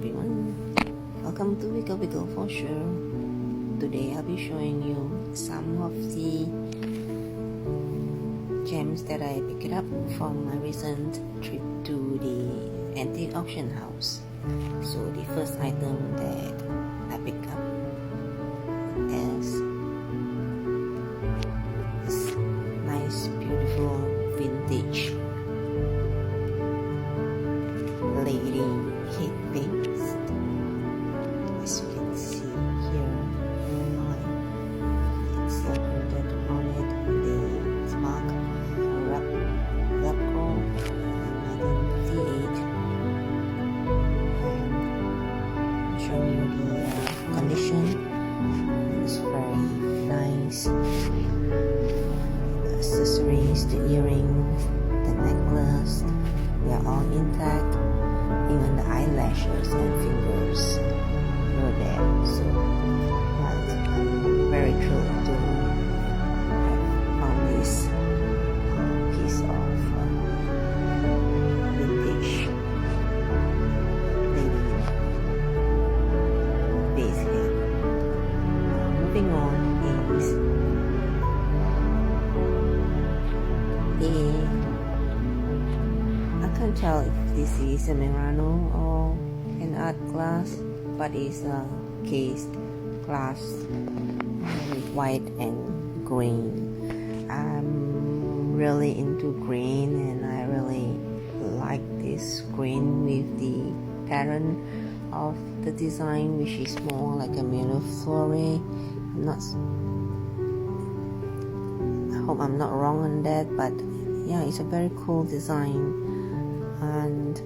everyone, welcome to Wiggle Wiggle for sure. Today I'll be showing you some of the gems that I picked up from my recent trip to the antique auction house. So the first item that I picked up is this nice beautiful vintage lady head paste. As you can see here, it's printed on it the mark Repco 1958. And showing you the condition. It's very nice. The accessories, the earring, the necklace, they are all intact. Even the eyelashes and fingers were there. So I'm very thrilled to have found this piece of vintage lady base head. Moving on is I can't tell if this is a Murano or an art glass, but it's a cased glass with white and green. I'm really into green, and I really like this green with the pattern of the design, which is more like a mille-fleurs. I hope I'm not wrong on that, but yeah, it's a very cool design. And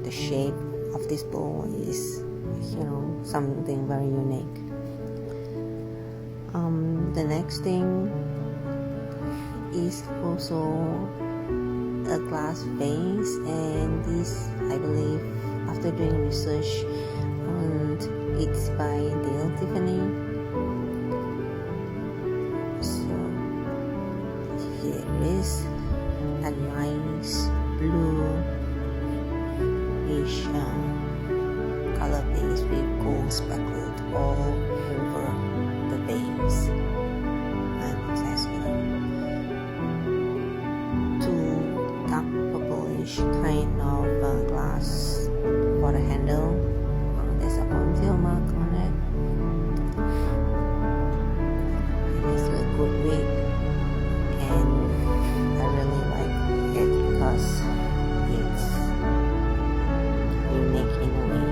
the shape of this bowl is, something very unique. The next thing is also a glass vase, and this, I believe, after doing research, and it's by Dale Tiffany. So here it is, a nice bluish color base with gold speckled all over the base, and it has two dark purplish kind of glass for the handle. There's a ponytail mark on it. It is a good wig, and I really like it because it's unique in a way.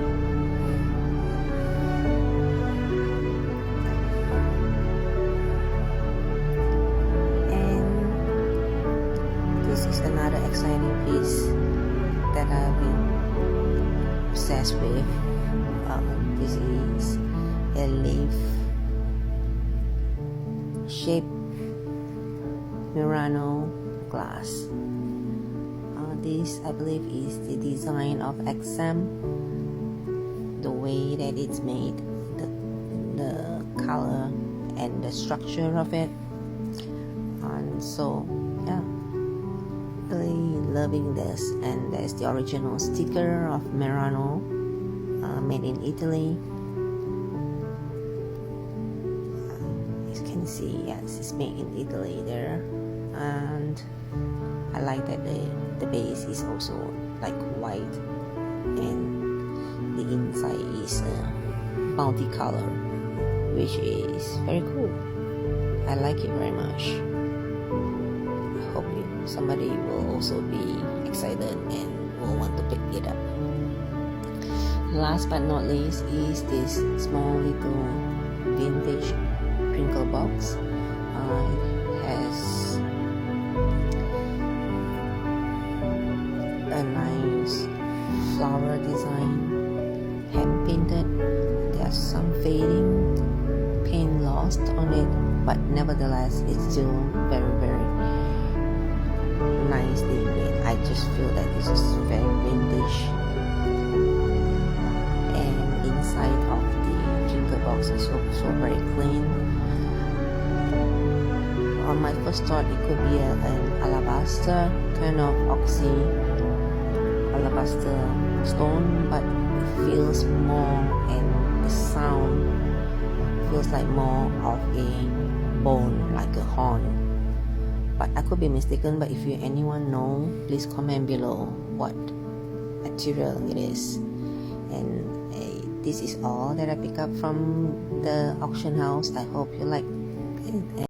And this is another exciting piece that I've been obsessed with. This is a leaf shaped Murano glass. This, I believe, is the design of XM, the way that it's made, the color and the structure of it. And so yeah, really loving this. And there's the original sticker of Murano, made in Italy. As you can see, yes, it's made in Italy there. And I like that the base is also like white, and the inside is multicolor, which is very cool. I like it very much. I hope somebody will also be excited and will want to pick it up. Last but not least is this small little vintage crinkle box. It has a nice flower design, hand painted. There's some fading paint lost on it, but nevertheless it's still very, very nicely made. I just feel that this is very vintage. And inside of the crinkle box is also very clean. On my first thought, it could be an alabaster kind of oxy alabaster stone, but it feels more, and the sound feels like more of a bone, like a horn. But I could be mistaken. But if anyone know, please comment below what material it is. And this is all that I pick up from the auction house. I hope you like it.